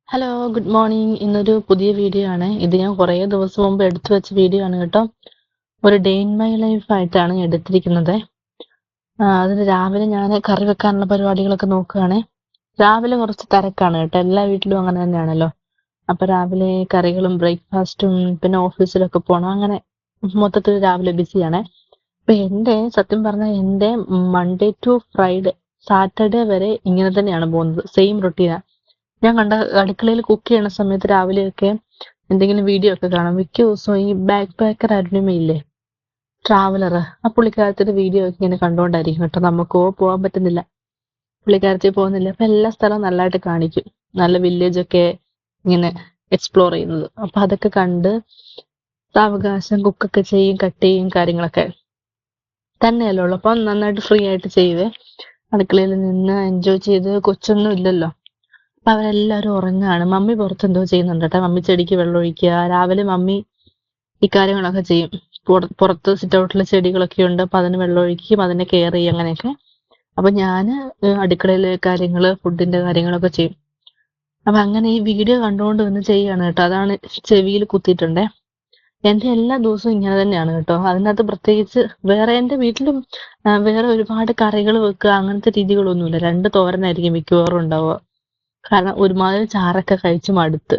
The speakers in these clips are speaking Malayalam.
Hello, good morning. ഇന്നൊരു പുതിയ വീഡിയോ ആണ്. ഇത് ഞാൻ കുറേ ദിവസം മുമ്പ് എടുത്തു വെച്ച വീഡിയോ ആണ് കേട്ടോ. ഒരു ഡേ ഇൻ മൈ ലൈഫ് ആയിട്ടാണ് എടുത്തിരിക്കുന്നത്. അതിന് രാവിലെ ഞാൻ കറി വെക്കാനുള്ള പരിപാടികളൊക്കെ നോക്കുകയാണ്. രാവിലെ കുറച്ച് തിരക്കാണ് കേട്ടോ. എല്ലാ വീട്ടിലും അങ്ങനെ തന്നെയാണല്ലോ. അപ്പൊ രാവിലെ കറികളും ബ്രേക്ക്ഫാസ്റ്റും പിന്നെ ഓഫീസിലൊക്കെ പോകണം. അങ്ങനെ മൊത്തത്തിൽ രാവിലെ ബിസിയാണ്. അപ്പൊ സത്യം പറഞ്ഞാൽ എൻ്റെ മൺഡേ ടു ഫ്രൈഡേ സാറ്റർഡേ വരെ ഇങ്ങനെ തന്നെയാണ് പോകുന്നത്. സെയിം റൊട്ടീനാണ്. ഞാൻ അടുക്കളയിൽ കുക്ക് ചെയ്യണ സമയത്ത് രാവിലെയൊക്കെ എന്തെങ്കിലും വീഡിയോ ഒക്കെ കാണാം. മിക്ക ദിവസവും ഈ ബാക്ക് പാക്കർ അരുണിമയില്ലേ, ട്രാവലർ, ആ പുള്ളിക്കാരത്തിന്റെ വീഡിയോ ഒക്കെ ഇങ്ങനെ കണ്ടുകൊണ്ടായിരിക്കും കേട്ടോ. നമുക്കോ പോകാൻ പറ്റുന്നില്ല, പുള്ളിക്കാരത്തിൽ പോകുന്നില്ല. അപ്പൊ എല്ലാ സ്ഥലവും നല്ലതായിട്ട് കാണിക്കും, നല്ല വില്ലേജ് ഒക്കെ ഇങ്ങനെ എക്സ്പ്ലോർ ചെയ്യുന്നത്. അപ്പൊ അതൊക്കെ കണ്ട് സാവകാശം കുക്കൊക്കെ ചെയ്യും, കട്ട് ചെയ്യും, കാര്യങ്ങളൊക്കെ തന്നെയല്ലേ ഉള്ളു. അപ്പൊ നന്നായിട്ട് ഫ്രീ ആയിട്ട് ചെയ്യുവേ. അടുക്കളയിൽ നിന്ന് എൻജോയ് ചെയ്ത്, കൊച്ചൊന്നും ഇല്ലല്ലോ. അപ്പൊ അവരെല്ലാവരും ഉറങ്ങാണ്. മമ്മി പുറത്തെന്തോ ചെയ്യുന്നുണ്ട് കേട്ടോ. മമ്മി ചെടിക്ക് വെള്ളം ഒഴിക്കുക. രാവിലെ മമ്മി ഈ കാര്യങ്ങളൊക്കെ ചെയ്യും. പുറത്ത് സിറ്റ് ഔട്ടിലെ ചെടികളൊക്കെ ഉണ്ട്. അപ്പൊ അതിന് വെള്ളം ഒഴിക്കും, അതിനെ കെയർ ചെയ്യും, അങ്ങനെയൊക്കെ. അപ്പൊ ഞാന് അടുക്കളയിലെ കാര്യങ്ങള്, ഫുഡിന്റെ കാര്യങ്ങളൊക്കെ ചെയ്യും. അപ്പൊ അങ്ങനെ ഈ വീഡിയോ കണ്ടുകൊണ്ട് നിന്ന് ചെയ്യാണ് കേട്ടോ. അതാണ് ചെവിയിൽ കുത്തിയിട്ടുണ്ടേ. എന്റെ എല്ലാ ദിവസവും ഇങ്ങനെ തന്നെയാണ് കേട്ടോ. അതിനകത്ത് പ്രത്യേകിച്ച് വേറെ എന്റെ വീട്ടിലും വേറെ ഒരുപാട് കറികൾ വെക്കുക അങ്ങനത്തെ രീതികളൊന്നുമില്ല. 2 തോരനായിരിക്കും മിക്കവാറും ഉണ്ടാവുക. കാരണം ഒരുമാതിരി ചാറൊക്കെ കഴിച്ച് മടുത്ത്.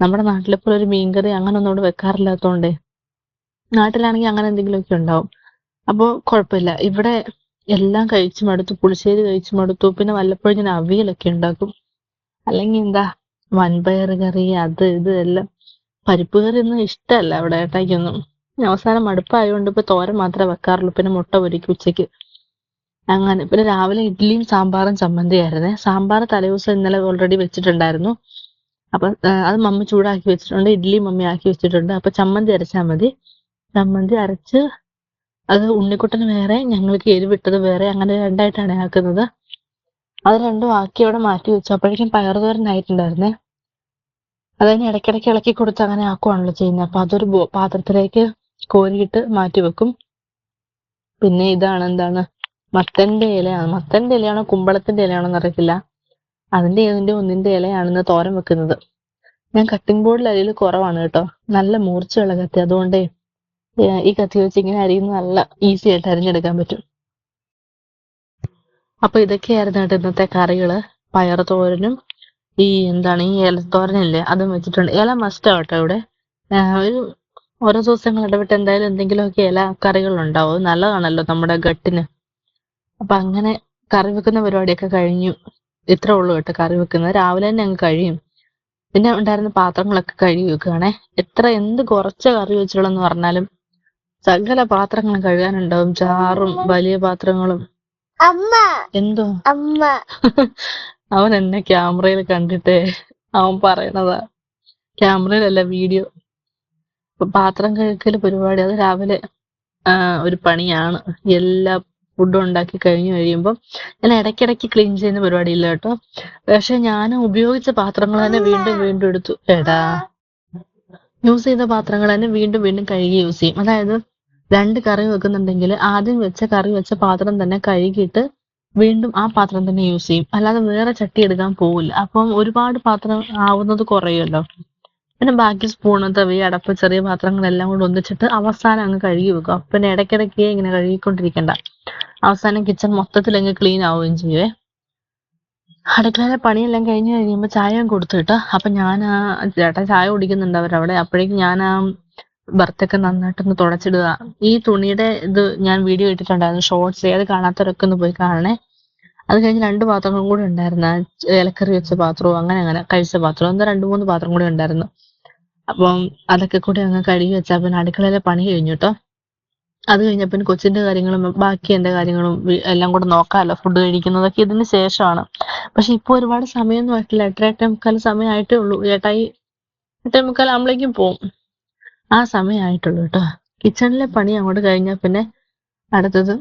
നമ്മുടെ നാട്ടിലെ പോലെ ഒരു മീൻകറി അങ്ങനെ ഒന്നും ഇവിടെ വെക്കാറില്ലാത്തോണ്ടേ. നാട്ടിലാണെങ്കിൽ അങ്ങനെ എന്തെങ്കിലുമൊക്കെ ഉണ്ടാവും. അപ്പൊ കുഴപ്പമില്ല. ഇവിടെ എല്ലാം കഴിച്ച് മടുത്തു. പുളിശ്ശേരി കഴിച്ച് മടുത്തു. പിന്നെ വല്ലപ്പോഴും ഞാൻ അവിയലൊക്കെ ഉണ്ടാക്കും. അല്ലെങ്കിൽ എന്താ, വൻപയർ കറി, അത് ഇത് എല്ലാം. പരിപ്പ് കറി ഒന്നും ഇഷ്ടമല്ല ഇവിടെ ഏട്ടായിക്കൊന്നും. അവസാനം മടുപ്പായതുകൊണ്ട് ഇപ്പൊ തോരൻ മാത്രമേ വെക്കാറുള്ളൂ. പിന്നെ മുട്ട പൊരിക്കും ഉച്ചയ്ക്ക്. അങ്ങനെ. പിന്നെ രാവിലെ ഇഡ്ഡലിയും സാമ്പാറും ചമ്മന്തിയായിരുന്നേ. സാമ്പാർ തലേദിവസം ഇന്നലെ ഓൾറെഡി വെച്ചിട്ടുണ്ടായിരുന്നു. അപ്പൊ അത് മമ്മി ചൂടാക്കി വെച്ചിട്ടുണ്ട്. ഇഡ്ഡലി മമ്മി ആക്കി വെച്ചിട്ടുണ്ട്. അപ്പൊ ചമ്മന്തി അരച്ചാൽ മതി. ചമ്മന്തി അരച്ച് അത് ഉണ്ണിക്കുട്ടന് വേറെ, ഞങ്ങൾക്ക് എരിവിട്ടത് വേറെ, അങ്ങനെ രണ്ടായിട്ടാണ് ആക്കുന്നത്. അത് രണ്ടും ആക്കി അവിടെ മാറ്റി വെച്ചു. അപ്പോഴേക്കും പയറുതോരനായിട്ടുണ്ടായിരുന്നേ. അതിന് ഇടയ്ക്കിടയ്ക്ക് ഇളക്കി കൊടുത്ത് അങ്ങനെ ആക്കുവാണല്ലോ ചെയ്യുന്നത്. അപ്പൊ അതൊരു പാത്രത്തിലേക്ക് കോരിയിട്ട് മാറ്റി വെക്കും. പിന്നെ ഇതാണ് എന്താണ്, മത്തന്റെ ഇലയാണ്. മത്തന്റെ ഇലയാണോ കുമ്പളത്തിന്റെ ഇലയാണോ എന്നറിയത്തില്ല. അതിന്റെ ഏതിന്റെ ഒന്നിന്റെ ഇലയാണെന്ന് തോരൻ വെക്കുന്നത്. ഞാൻ കട്ടിംഗ് ബോർഡിൽ അരിയിൽ കുറവാണ് കേട്ടോ. നല്ല മൂർച്ചയുള്ള കത്തി, അതുകൊണ്ട് ഈ കത്തി വെച്ച് ഇങ്ങനെ അരിയുന്ന നല്ല ഈസി ആയിട്ട് അരിഞ്ഞെടുക്കാൻ പറ്റും. അപ്പൊ ഇതൊക്കെയായിരുന്നു കേട്ടോ ഇന്നത്തെ കറികള്. പയറ് തോരനും ഈ എന്താണ് ഈ ഇലത്തോരനില്ലേ, അതും വെച്ചിട്ടുണ്ട്. ഇല മസ്റ്റ് ആവട്ടെ ഇവിടെ. ഒരു ഓരോ ദിവസങ്ങൾ ഇടവിട്ട് എന്തായാലും എന്തെങ്കിലുമൊക്കെ ഇല കറികൾ ഉണ്ടാവും. അത് നല്ലതാണല്ലോ നമ്മുടെ ഗട്ടിന്. അപ്പൊ അങ്ങനെ കറി വെക്കുന്ന പരിപാടിയൊക്കെ കഴിഞ്ഞു. ഇത്രേ ഉള്ളൂ കേട്ടോ കറി വെക്കുന്നത്. രാവിലെ തന്നെ അങ്ങ് കഴിയും. പിന്നെ ഉണ്ടായിരുന്ന പാത്രങ്ങളൊക്കെ കഴുകി വെക്കുകയാണേ. എന്ത് കുറച്ച് കറി വെച്ചിട്ടുള്ളെന്ന് പറഞ്ഞാലും സകല പാത്രങ്ങളും കഴുകാനുണ്ടാവും. ജാറും വലിയ പാത്രങ്ങളും. എന്തോ അവൻ എന്നെ ക്യാമറയിൽ കണ്ടിട്ടേ അവൻ പറയണതാ. ക്യാമറയിലല്ല, വീഡിയോ. പാത്രം കഴുകൽ പരിപാടി അത് രാവിലെ ഒരു പണിയാണ്. എല്ലാ ഫുഡും ഉണ്ടാക്കി കഴിഞ്ഞു കഴിയുമ്പോൾ ഞാൻ ഇടയ്ക്കിടയ്ക്ക് ക്ലീൻ ചെയ്യുന്ന പരിപാടിയില്ല കേട്ടോ. പക്ഷെ ഞാൻ ഉപയോഗിച്ച പാത്രങ്ങൾ തന്നെ വീണ്ടും വീണ്ടും എടുത്തു. യൂസ് ചെയ്ത പാത്രങ്ങൾ തന്നെ വീണ്ടും വീണ്ടും കഴുകി യൂസ് ചെയ്യും. അതായത് 2 കറി വെക്കുന്നുണ്ടെങ്കിൽ ആദ്യം കറി വെച്ച പാത്രം തന്നെ കഴുകിയിട്ട് വീണ്ടും ആ പാത്രം തന്നെ യൂസ് ചെയ്യും. അല്ലാതെ വേറെ ചട്ടി എടുക്കാൻ പോവില്ല. അപ്പം ഒരുപാട് പാത്രം ആവുന്നത് കുറയുമല്ലോ. പിന്നെ ബാക്കി സ്പൂണ്, തവി, അടപ്പ്, ചെറിയ പാത്രങ്ങളെല്ലാം കൂടെ ഒന്നിച്ചിട്ട് അവസാനം അങ്ങ് കഴുകി വെക്കും. അപ്പൊ പിന്നെ ഇടയ്ക്കിടയ്ക്ക് ഇങ്ങനെ കഴുകിക്കൊണ്ടിരിക്കണ്ട. അവസാനം കിച്ചൺ മൊത്തത്തിൽ അങ്ങ് ക്ലീൻ ആവുകയും ചെയ്യുവേ. അടുക്കളയിലെ പണിയെല്ലാം കഴിഞ്ഞ് കഴിയുമ്പോൾ ചായയും കൊടുത്തു കേട്ടോ. അപ്പൊ ഞാൻ ചേട്ടൻ ചായ കുടിക്കുന്നുണ്ട് അവരവിടെ. അപ്പോഴേക്കും ഞാൻ ബർത്തൊക്കെ നന്നായിട്ടൊന്ന് തുടച്ചിടുക. ഈ തുണിയുടെ ഇത് ഞാൻ വീഡിയോ ഇട്ടിട്ടുണ്ടായിരുന്നു, ഷോർട്സ്. അത് കാണാത്തവരൊക്കെ ഒന്ന് പോയി കാണണേ. അത് കഴിഞ്ഞ് 2 പാത്രങ്ങളും കൂടി ഉണ്ടായിരുന്നു. ഇലക്കറി വെച്ച പാത്രവും അങ്ങനെ കഴിച്ച പാത്രവും, എന്താ 2-3 പാത്രം കൂടി ഉണ്ടായിരുന്നു. അപ്പം അതൊക്കെ കൂടി അങ്ങ് കഴുകി വെച്ചാൽ പിന്നെ അടുക്കളയിലെ പണി കഴിഞ്ഞു കേട്ടോ. അത് കഴിഞ്ഞപ്പോൾ കൊച്ചിന്റെ കാര്യങ്ങളും ബാക്കി എന്റെ കാര്യങ്ങളും എല്ലാം കൂടെ നോക്കാമല്ലോ. ഫുഡ് കഴിക്കുന്നതൊക്കെ ഇതിന് ശേഷമാണ്. പക്ഷെ ഇപ്പൊ ഒരുപാട് സമയമൊന്നും ആയിട്ടില്ല. 8-8:45 സമയമായിട്ടേ ഉള്ളൂ. ഏട്ടായി 8:45 ആകുമ്പോഴേക്കും പോവും. ആ സമയമായിട്ടുള്ളൂ കേട്ടോ. കിച്ചണിലെ പണി അങ്ങോട്ട് കഴിഞ്ഞാൽ പിന്നെ അടുത്തത്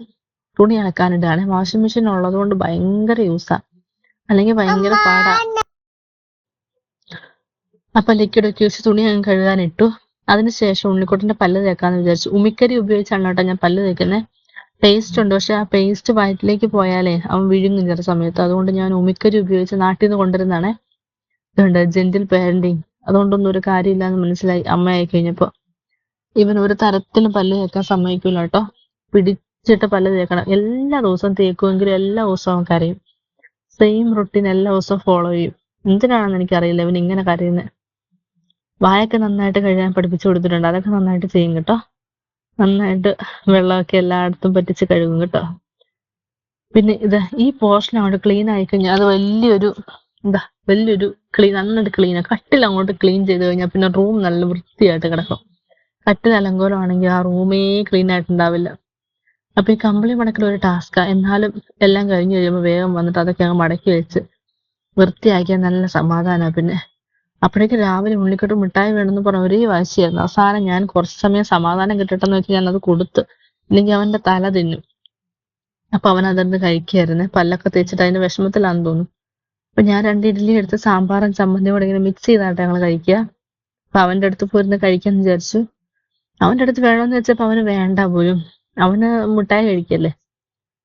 തുണി അലക്കാനിടാണ്. വാഷിംഗ് മെഷീൻ ഉള്ളത് കൊണ്ട് ഭയങ്കര യൂസാ, അല്ലെങ്കിൽ ഭയങ്കര പാടാ. അപ്പൊ ലിക്വിഡ് ഒക്കെ വെച്ച് തുണി അങ്ങ് കഴുകാനിട്ടു. അതിനുശേഷം ഉണ്ണിക്കുട്ടന്റെ പല്ല് തേക്കാന്ന് വിചാരിച്ചു. ഉമിക്കരി ഉപയോഗിച്ചാണ് കേട്ടോ ഞാൻ പല്ല് തേക്കുന്നത്. പേസ്റ്റ് ഉണ്ട്, പക്ഷെ ആ പേസ്റ്റ് വയറ്റിലേക്ക് പോയാലേ അവൻ വിഴുങ്ങും ചില സമയത്ത്. അതുകൊണ്ട് ഞാൻ ഉമിക്കരി ഉപയോഗിച്ച് നാട്ടിൽ നിന്ന് കൊണ്ടുവരുന്നതാണേ. ഇതുണ്ട് ജെന്റിൽ പാരന്റിങ്. അതുകൊണ്ടൊന്നും ഒരു കാര്യമില്ലാന്ന് മനസ്സിലായി അമ്മയായി കഴിഞ്ഞപ്പോ. ഇവൻ ഒരു തരത്തിലും പല്ല് തേക്കാൻ സമ്മതിക്കൂല കേട്ടോ. പിടിച്ചിട്ട് പല്ല് തേക്കണം. എല്ലാ ദിവസവും തേക്കുമെങ്കിലും എല്ലാ ദിവസവും അവൻ കരയും. സെയിം റുട്ടീൻ എല്ലാ ദിവസവും ഫോളോ ചെയ്യും. എന്തിനാണെന്ന് എനിക്കറിയില്ല ഇവൻ ഇങ്ങനെ കരയുന്നത്. വായൊക്കെ നന്നായിട്ട് കഴുകാൻ പഠിപ്പിച്ചു കൊടുത്തിട്ടുണ്ട്. അതൊക്കെ നന്നായിട്ട് ചെയ്യും കേട്ടോ. നന്നായിട്ട് വെള്ളമൊക്കെ എല്ലായിടത്തും പറ്റിച്ച് കഴുകും കേട്ടോ. പിന്നെ ഈ പോർഷൻ അങ്ങോട്ട് ക്ലീൻ ആയി കഴിഞ്ഞാൽ അത് വലിയൊരു നന്നായിട്ട് ക്ലീനാണ്. കട്ടിൽ അങ്ങോട്ട് ക്ലീൻ ചെയ്ത് കഴിഞ്ഞാൽ പിന്നെ റൂം നല്ല വൃത്തിയായിട്ട് കിടക്കും. കട്ടിൽ അലങ്കോലമാണെങ്കിൽ ആ റൂമേ ക്ലീൻ ആയിട്ടുണ്ടാവില്ല. അപ്പൊ ഈ കമ്പിളി മടക്കൽ ഒരു ടാസ്കാ. എന്നാലും എല്ലാം കഴിഞ്ഞ് കഴിയുമ്പോൾ വേഗം വന്നിട്ട് അതൊക്കെ അങ്ങ് മടക്കി വെച്ച് വൃത്തിയാക്കിയാൽ നല്ല സമാധാനമാണ്. പിന്നെ അപ്പോഴേക്ക് രാവിലെ ഉള്ളിക്കട്ട് മിഠായി വേണമെന്ന് പറഞ്ഞ ഒരേ വാശിയായിരുന്നു. അവസാനം ഞാൻ കുറച്ച് സമയം സമാധാനം കിട്ടട്ടെന്ന് വെച്ച് ഞാൻ അത് കൊടുത്ത്. ഇല്ലെങ്കിൽ അവന്റെ തല തിന്നും. അപ്പൊ അവൻ അതിർന്ന് കഴിക്കായിരുന്നു. പല്ലൊക്കെ തേച്ചിട്ട് അതിന്റെ വിഷമത്തിലാന്ന് തോന്നുന്നു. അപ്പൊ ഞാൻ 2 ഇഡ്ഡലി എടുത്ത് സാമ്പാറും ചമ്മന്തിയും കൂടെ ഇങ്ങനെ മിക്സ് ചെയ്തായിട്ട് ഞങ്ങൾ കഴിക്കുക. അപ്പൊ അവന്റെ അടുത്ത് പോയിരുന്ന് കഴിക്കാന്ന് വിചാരിച്ചു. അവന്റെ അടുത്ത് വേണമെന്ന് വെച്ചപ്പോ അവന് വേണ്ട പോലും. അവന് മിഠായി കഴിക്കല്ലേ,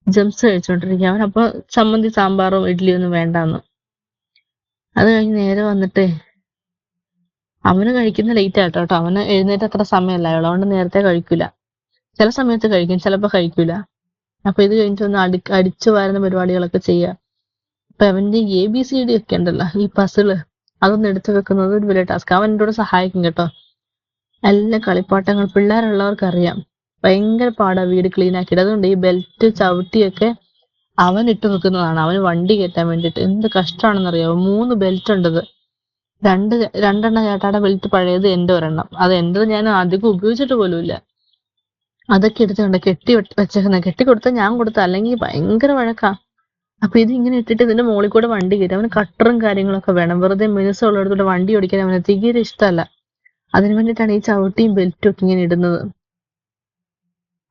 ജംസ് കഴിച്ചോണ്ടിരിക്കുക. അവനപ്പൊ ചമ്മന്തി സാമ്പാറും ഇഡ്ഡലിയൊന്നും വേണ്ടാന്ന്. അത് കഴിഞ്ഞ് നേരെ വന്നിട്ടേ അവന് കഴിക്കുന്ന ലേറ്റ് ആട്ടോ കേട്ടോ. അവന് എഴുന്നേറ്റ് അത്ര സമയമല്ല, അതുകൊണ്ട് നേരത്തെ കഴിക്കൂല. ചില സമയത്ത് കഴിക്കും, ചിലപ്പോ കഴിക്കൂല. അപ്പൊ ഇത് കഴിഞ്ഞിട്ടൊന്ന് അടിച്ചു വാരുന്ന പരിപാടികളൊക്കെ ചെയ്യുക. അപ്പൊ അവന്റെ ABCD ഒക്കെ ഉണ്ടല്ലോ, ഈ പസിള്, അതൊന്ന് എടുത്തു വെക്കുന്നത് ഒരു വലിയ ടാസ്ക്. അവൻ എന്നോട് സഹായിക്കും കേട്ടോ. എല്ലാ കളിപ്പാട്ടങ്ങൾ പിള്ളേരുള്ളവർക്ക് അറിയാം, ഭയങ്കര പാടാ വീട് ക്ലീൻ ആക്കിയിട്ട്. അതുകൊണ്ട് ഈ ബെൽറ്റ് ചവിട്ടിയൊക്കെ അവൻ ഇട്ട് വെക്കുന്നതാണ്, അവന് വണ്ടി കയറ്റാൻ വേണ്ടിയിട്ട്. എന്ത് കഷ്ടമാണെന്നറിയാമോ. 3 ബെൽറ്റ് ഉണ്ടത്. രണ്ടെണ്ണം ചേട്ടാടെ ബെൽറ്റ്, പഴയത് എന്റെ ഒരെണ്ണം. അത് എന്റേത് ഞാൻ അധികം ഉപയോഗിച്ചിട്ട് പോലുമില്ല. അതൊക്കെ എടുത്തുകൊണ്ട് കെട്ടി വെച്ചേക്കുന്നത്. കെട്ടി കൊടുത്താൽ ഞാൻ കൊടുത്ത, അല്ലെങ്കിൽ ഭയങ്കര വഴക്കാ. അപ്പൊ ഇത് ഇങ്ങനെ ഇട്ടിട്ട് ഇതിന്റെ മുകളിൽ കൂടെ വണ്ടി കയറ്റും. അവന് കട്ടറും കാര്യങ്ങളൊക്കെ വേണം. വെറുതെ മിനുസമുള്ളിടത്തോടെ വണ്ടി ഓടിക്കാൻ അവന് തീരെ ഇഷ്ടമല്ല. അതിനു വേണ്ടിയിട്ടാണ് ഈ ചവിട്ടിയും ബെൽറ്റും ഒക്കെ ഇങ്ങനെ ഇടുന്നത്.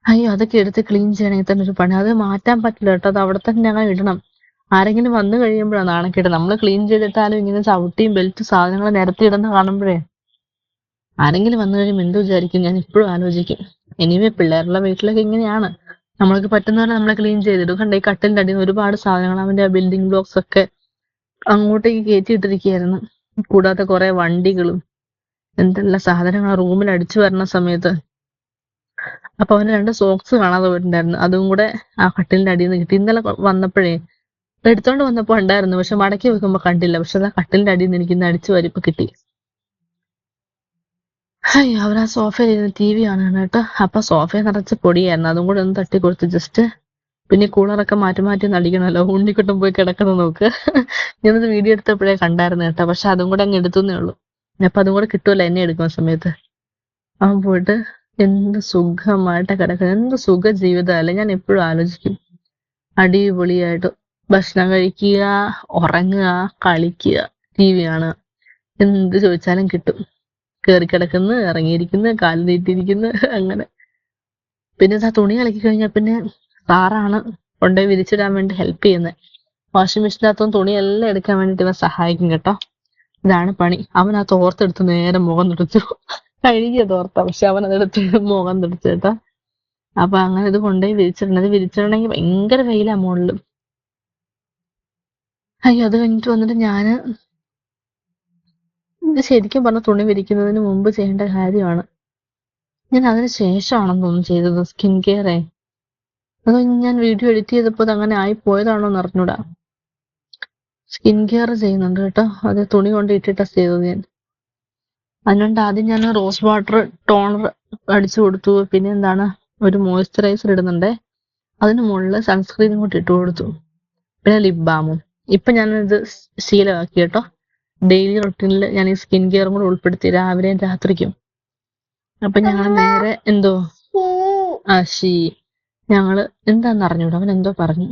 അയ്യോ, അതൊക്കെ എടുത്ത് ക്ലീൻ ചെയ്യണമെങ്കിൽ തന്നെ ഒരു പണി. അത് മാറ്റാൻ പറ്റില്ല കേട്ടോ. അത് അവിടെ തന്നെ ഞങ്ങൾ ഇടണം. ആരെങ്കിലും വന്നു കഴിയുമ്പോഴാണ് നാണക്കേട്. നമ്മൾ ക്ലീൻ ചെയ്തിട്ടാലും ഇങ്ങനെ ചവിട്ടിയും ബെൽറ്റും സാധനങ്ങൾ നിരത്തി ഇടുന്ന കാണുമ്പോഴേ ആരെങ്കിലും വന്നു കഴിയുമ്പോൾ എന്ത് വിചാരിക്കും, ഞാൻ ഇപ്പോഴും ആലോചിക്കും. എനിവേ പിള്ളേരുള്ള വീട്ടിലൊക്കെ ഇങ്ങനെയാണ്. നമ്മൾക്ക് പറ്റുന്നവരെ നമ്മളെ ക്ലീൻ ചെയ്തിടും. കണ്ട ഈ കട്ടിലിന്റെ അടിയിൽ നിന്ന് ഒരുപാട് സാധനങ്ങൾ, അവന്റെ ബിൽഡിംഗ് ബ്ലോക്സ് ഒക്കെ അങ്ങോട്ടേക്ക് കയറ്റിയിട്ടിരിക്കുകയായിരുന്നു. കൂടാതെ കുറെ വണ്ടികളും എന്തെല്ലാം സാധനങ്ങൾ റൂമിൽ അടിച്ചു വരുന്ന സമയത്ത്. അപ്പൊ അവന് 2 സോക്സ് കാണാതെ പോയിട്ടുണ്ടായിരുന്നു. അതും കൂടെ ആ കട്ടിലിന്റെ അടിയിൽ നിന്ന് കിട്ടി. ഇന്നലെ വന്നപ്പോഴേ എടുത്തോണ്ട് വന്നപ്പോ ഉണ്ടായിരുന്നു, പക്ഷെ മടക്കി വെക്കുമ്പോ കണ്ടില്ല. പക്ഷെ ആ കട്ടിലിന്റെ അടിയിൽ നിന്ന് എനിക്ക് ഇന്ന് അടിച്ചു വരിപ്പ് കിട്ടി. അയ്യോ, അവൻ ആ സോഫയിൽ ഇരുന്ന് TV കാണുകയാണ് കേട്ടോ. അപ്പൊ സോഫയെ നിറച്ച് പൊടിയായിരുന്നു, അതും കൂടെ ഒന്ന് തട്ടി കൊടുത്ത് ജസ്റ്റ്. പിന്നെ കൂളറൊക്കെ മാറ്റി മാറ്റി നടിക്കണമല്ലോ. ഉണ്ണിക്കുട്ടൻ പോയി കിടക്കുന്നത് നോക്ക്. ഞാനത് വീഡിയോ എടുത്തപ്പോഴേ കണ്ടായിരുന്നു കേട്ടോ. പക്ഷെ അതും കൂടെ അങ്ങ് എടുത്തുന്നേ ഉള്ളൂ. അപ്പൊ അതും കൂടെ കിട്ടുമല്ലോ എന്നെ എടുക്കുന്ന സമയത്ത്. അവൻ പോയിട്ട് എന്ത് സുഖമായിട്ട് കിടക്കുന്നത്, എന്ത് സുഖ ജീവിതമല്ലേ. ഞാൻ എപ്പോഴും ആലോചിക്കും, അടിപൊളിയായിട്ട് ഭക്ഷണം കഴിക്കുക, ഉറങ്ങുക, കളിക്കുക, TV കാണുക, എന്ത് ചോദിച്ചാലും കിട്ടും. കയറി കിടക്കുന്നു, ഇറങ്ങിയിരിക്കുന്നു, കാല് നീട്ടിയിരിക്കുന്നു, അങ്ങനെ. പിന്നെ തുണി അലക്കി കഴിഞ്ഞാൽ പിന്നെ സാറാണ് കൊണ്ടുപോയി വിരിച്ചിടാൻ വേണ്ടി ഹെൽപ്പ് ചെയ്യുന്നത്. വാഷിംഗ് മെഷീനകത്തും തുണിയെല്ലാം എടുക്കാൻ വേണ്ടിയിട്ട് ഇവൻ സഹായിക്കും കേട്ടോ. ഇതാണ് പണി. അവൻ ആ തോർത്തെടുത്ത് നേരെ മുഖം തുടച്ചു. കഴുകിയ തോർത്ത, പക്ഷെ അവൻ അതെടുത്ത് മുഖം തുടച്ചു കേട്ടോ. അപ്പൊ അങ്ങനെ ഇത് കൊണ്ടുപോയി വിരിച്ചിടണത്. വിരിച്ചിടണമെങ്കിൽ ഭയങ്കര വെയിലാ മുകളില്. അയ്യോ, അത് കഴിഞ്ഞിട്ട് വന്നിട്ട് ഞാന് ഇത് ശരിക്കും പറഞ്ഞ തുണി വിരിക്കുന്നതിന് മുമ്പ് ചെയ്യേണ്ട കാര്യമാണ്. ഞാൻ അതിന് ശേഷമാണെന്ന് തോന്നുന്നു ചെയ്തത് സ്കിൻ കെയറേ. അത് ഞാൻ വീഡിയോ എഡിറ്റ് ചെയ്തപ്പോൾ അത് അങ്ങനെ ആയി പോയതാണോ എന്ന് അറിഞ്ഞൂടാ. സ്കിൻ കെയർ ചെയ്യുന്നുണ്ട് കേട്ടോ. അത് തുണി കൊണ്ട് ഇട്ടിട്ടാ ചെയ്തത് ഞാൻ. അതിനുകൊണ്ട് ആദ്യം ഞാൻ റോസ് വാട്ടർ ടോണർ അടിച്ചു കൊടുത്തു. പിന്നെ എന്താണ്, ഒരു മോയ്സ്ചറൈസർ ഇടുന്നുണ്ടേ. അതിന് മുകളിൽ സൺസ്ക്രീനും കൂടി ഇട്ട് കൊടുത്തു. പിന്നെ ലിപ് ബാമും. ഇപ്പൊ ഞാനിത് ശീലമാക്കി കേട്ടോ. ഡെയിലി റൊട്ടീനിൽ ഞാൻ ഈ സ്കിൻ കെയറും കൂടെ ഉൾപ്പെടുത്തി, രാവിലെയും രാത്രിക്കും. അപ്പൊ ഞങ്ങൾ നേരെ ഞങ്ങള് എന്താന്ന് അറിഞ്ഞൂടാ, അവൻ എന്തോ പറഞ്ഞു.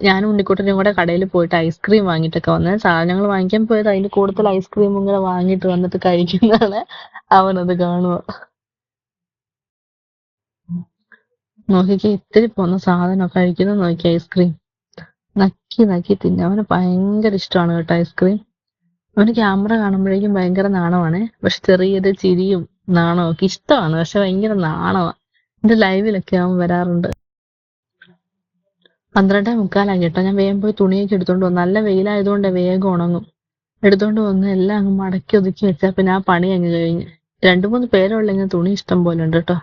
ഞാനും ഉണ്ണിക്കുട്ടനും കൂടെ കടയിൽ പോയിട്ട് ഐസ്ക്രീം വാങ്ങിയിട്ടൊക്കെ വന്നത്. സാധനങ്ങൾ വാങ്ങിക്കാൻ പോയത്, അതിന്റെ കൂടുതൽ ഐസ്ക്രീമും കൂടെ വാങ്ങിയിട്ട് വന്നിട്ട് കഴിക്കുന്നതാണ്. അവനത് കാണുക. നോക്കിക്കേ, ഇത്തിരി പോന്ന സാധനം കഴിക്കുന്നത് നോക്കി. ഐസ്ക്രീം നക്കി നക്കി തിന്നെ. അവന് ഭയങ്കര ഇഷ്ടമാണ് കേട്ടോ ഐസ്ക്രീം. അവന് ക്യാമറ കാണുമ്പോഴേക്കും ഭയങ്കര നാണമാണ്. പക്ഷെ ചെറിയൊരു ചിരിയും നാണവും ഒക്കെ ഇഷ്ടമാണ്. പക്ഷെ ഭയങ്കര നാണമാണ്. എന്റെ ലൈവിലൊക്കെ അവൻ വരാറുണ്ട്. 12:45 കേട്ടോ. ഞാൻ വേഗം പോയി തുണിയൊക്കെ എടുത്തോണ്ട് വന്നു. നല്ല വെയിലായതുകൊണ്ട് വേഗം ഉണങ്ങും. എടുത്തോണ്ട് വന്ന് എല്ലാം അങ്ങ് മടക്കി ഒതുക്കി വെച്ചാൽ പിന്നെ ആ പണി അങ്ങ് കഴിഞ്ഞ്. 2-3 പേരുള്ളെങ്കിൽ തുണി ഇഷ്ടം പോലെ ഉണ്ട് കേട്ടോ.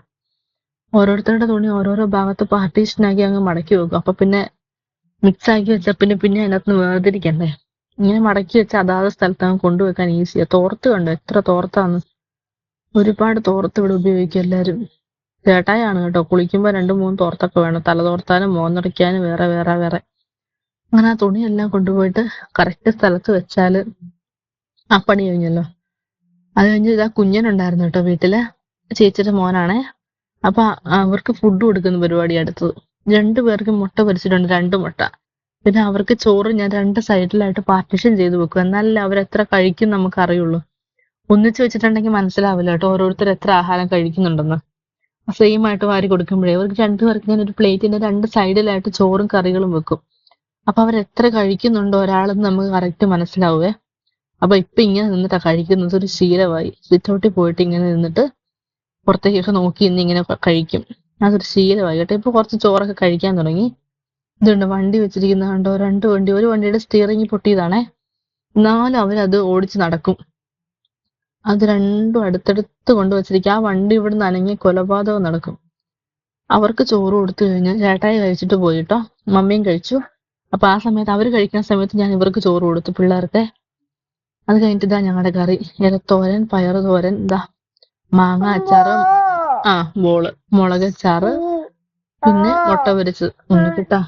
ഓരോരുത്തരുടെ തുണി ഓരോരോ ഭാഗത്ത് പാർട്ടീഷനാക്കി അങ്ങ് മടക്കി വെക്കും. അപ്പൊ പിന്നെ മിക്സ് ആക്കി വെച്ചാൽ പിന്നെ അതിനകത്ത് വേർതിരിക്കണ്ടേ. ഇങ്ങനെ മടക്കി വെച്ചാൽ അതാത് സ്ഥലത്ത് അങ്ങ് കൊണ്ടുവെക്കാൻ ഈസിയാ. തോർത്ത് കണ്ടോ എത്ര തോർത്താന്ന്. ഒരുപാട് തോർത്ത് ഇവിടെ ഉപയോഗിക്കും എല്ലാരും. ചേട്ടായാണ് കേട്ടോ കുളിക്കുമ്പോ 2-3 തോർത്തൊക്കെ വേണം. തല തോർത്താനും മോന്നടിക്കാനും വേറെ. അങ്ങനെ ആ തുണിയെല്ലാം കൊണ്ടുപോയിട്ട് കറക്റ്റ് സ്ഥലത്ത് വെച്ചാല് ആ പണി കഴിഞ്ഞല്ലോ. അത് കഴിഞ്ഞ് ഇതാ കുഞ്ഞനുണ്ടായിരുന്നു കേട്ടോ വീട്ടില്. ചേച്ചിയുടെ മോനാണേ. അപ്പൊ അവർക്ക് ഫുഡ് കൊടുക്കുന്ന പരിപാടി അടുത്തത്. 2 പേർക്ക് മുട്ട പൊരിച്ചിട്ടുണ്ട്, 2 മുട്ട. പിന്നെ അവർക്ക് ചോറ് ഞാൻ 2 സൈഡിലായിട്ട് പാർട്ടിഷൻ ചെയ്ത് വെക്കും. എന്നാലല്ലേ അവരെത്ര കഴിക്കും നമുക്ക് അറിയുള്ളൂ. ഒന്നിച്ച് വെച്ചിട്ടുണ്ടെങ്കിൽ മനസ്സിലാവില്ല കേട്ടോ ഓരോരുത്തർ എത്ര ആഹാരം കഴിക്കുന്നുണ്ടെന്ന്. സെയിം ആയിട്ട് വാരി കൊടുക്കുമ്പോഴേ അവർക്ക് 2 പേർക്ക് ഞാൻ ഒരു പ്ലേറ്റിന്റെ 2 സൈഡിലായിട്ട് ചോറും കറികളും വെക്കും. അപ്പൊ അവരെത്ര കഴിക്കുന്നുണ്ടോ ഒരാളെന്ന് നമുക്ക് കറക്റ്റ് മനസ്സിലാവുവേ. അപ്പൊ ഇപ്പൊ ഇങ്ങനെ നിന്നിട്ടാ കഴിക്കുന്നത്. ഒരു ശീലമായി. സിറ്റൗട്ടിൽ പോയിട്ട് ഇങ്ങനെ നിന്നിട്ട് പുറത്തേക്കൊക്കെ നോക്കി ഇന്ന് ഇങ്ങനെ കഴിക്കും. അതൊരു ശീലമായി കേട്ടോ. ഇപ്പൊ കുറച്ച് ചോറൊക്കെ കഴിക്കാൻ തുടങ്ങി. ഇതുണ്ട് വണ്ടി വെച്ചിരിക്കുന്ന കണ്ടോ, 2 വണ്ടി. ഒരു വണ്ടിയുടെ സ്റ്റിയറിംഗ് പൊട്ടിയതാണേ. എന്നാലും അവരത് ഓടിച്ച് നടക്കും. അത് രണ്ടും അടുത്തടുത്ത് കൊണ്ടുവച്ചിരിക്കുക. ആ വണ്ടി ഇവിടുന്ന് അനങ്ങി കൊലപാതകം നടക്കും. അവർക്ക് ചോറ് കൊടുത്തു കഴിഞ്ഞാൽ ചേട്ടായി കഴിച്ചിട്ട് പോയിട്ടോ, മമ്മിയും കഴിച്ചു. അപ്പൊ ആ സമയത്ത് അവര് കഴിക്കുന്ന സമയത്ത് ഞാൻ ഇവർക്ക് ചോറ് കൊടുത്തു, പിള്ളേർക്ക്. അത് കഴിഞ്ഞിട്ട് ഇതാ ഞങ്ങളുടെ കറി ഇലത്തോരൻ, പയറ് തോരൻ, ഇതാ മാങ്ങ അച്ചാറും ബോള്, മുളക് അച്ചാറ്, പിന്നെ മുട്ട പൊരിച്ചത്. ഉണ്ണിക്കുട്ടാ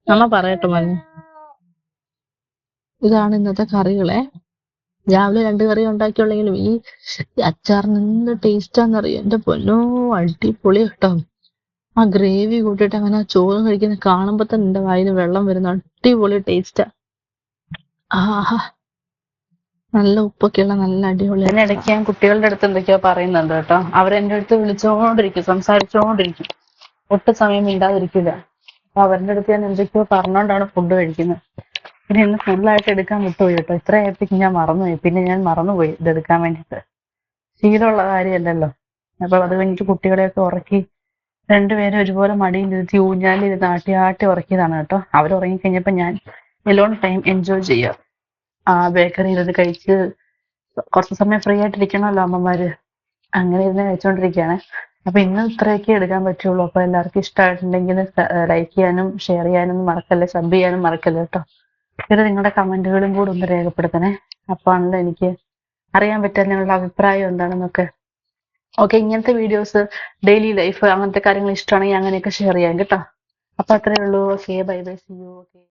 അമ്മ പറയട്ടെ മോനെ. ഇതാണ് ഇന്നത്തെ കറികളെ. രാവിലെ 2 കറി ഉണ്ടാക്കിയുള്ളെങ്കിലും ഈ അച്ചാറിന് എന്ത് ടേസ്റ്റാന്നറിയോ എന്റെ പൊന്നോ, അടിപൊളി കേട്ടോ. ആ ഗ്രേവി കൂട്ടിയിട്ട് അങ്ങനെ ചോറ് കഴിക്കുന്ന കാണുമ്പോ തന്നെ എന്റെ വായിൽ വെള്ളം വരുന്ന അടിപൊളി ടേസ്റ്റാ. ആഹാ, നല്ല ഉപ്പൊക്കെയുള്ള നല്ല അടിപൊളി. അതിനിടയ്ക്ക് ഞാൻ കുട്ടികളുടെ അടുത്ത് എന്തൊക്കെയോ പറയുന്നുണ്ട് കേട്ടോ. അവരെന്റെ അടുത്ത് വിളിച്ചോണ്ടിരിക്കും, സംസാരിച്ചോണ്ടിരിക്കും. ഒട്ടും സമയം മിണ്ടാതിരിക്കില്ല. അപ്പൊ അവരുടെ അടുത്ത് ഞാൻ എന്തൊക്കെയോ പറഞ്ഞോണ്ടാണ് ഫുഡ് കഴിക്കുന്നത്. പിന്നെ ഇന്ന് ഫുള്ളായിട്ട് എടുക്കാൻ വിട്ടുപോയി കേട്ടോ. ഇത്രയായപ്പോഴേക്കും ഞാൻ മറന്നുപോയി. പിന്നെ ഞാൻ മറന്നുപോയി ഇതെടുക്കാൻ വേണ്ടിയിട്ട്. ശീലമുള്ള കാര്യമല്ലല്ലോ. അപ്പൊ അത് കഴിഞ്ഞിട്ട് കുട്ടികളെയൊക്കെ ഉറക്കി 2 പേരും ഒരുപോലെ മടിയിലിരുത്തി ഊഞ്ഞാലിരുന്ന് ആട്ടി ഉറക്കിയതാണ് കേട്ടോ. അവരുറങ്ങിക്കഴിഞ്ഞപ്പോ ഞാൻ എലോൺ ടൈം എൻജോയ് ചെയ്യുക. ബേക്കറി ഇരുന്ന് കഴിച്ച് കുറച്ച് സമയം ഫ്രീ ആയിട്ടിരിക്കണമല്ലോ അമ്മമാര്. അങ്ങനെ ഇരുന്ന് കഴിച്ചോണ്ടിരിക്കുകയാണ്. അപ്പൊ ഇന്ന് ഇത്രയൊക്കെ എടുക്കാൻ പറ്റുള്ളൂ. അപ്പൊ എല്ലാവർക്കും ഇഷ്ടമായിട്ടുണ്ടെങ്കിൽ ലൈക്ക് ചെയ്യാനും ഷെയർ ചെയ്യാനും മറക്കല്ലേ, സബ് ചെയ്യാനും മറക്കല്ലേ കേട്ടോ. പിന്നെ നിങ്ങളുടെ കമന്റുകളും കൂടെ ഒന്ന് രേഖപ്പെടുത്തണേ. അപ്പൊ ആണല്ലോ എനിക്ക് അറിയാൻ പറ്റുക നിങ്ങളുടെ അഭിപ്രായം എന്താണെന്നൊക്കെ. ഓക്കെ, ഇങ്ങനത്തെ വീഡിയോസ്, ഡെയിലി ലൈഫ് അങ്ങനത്തെ കാര്യങ്ങൾ ഇഷ്ടമാണെങ്കിൽ അങ്ങനെയൊക്കെ ഷെയർ ചെയ്യാം കേട്ടോ. അപ്പൊ അത്രേ ഉള്ളൂ. Okay, bye bye, see you. Okay.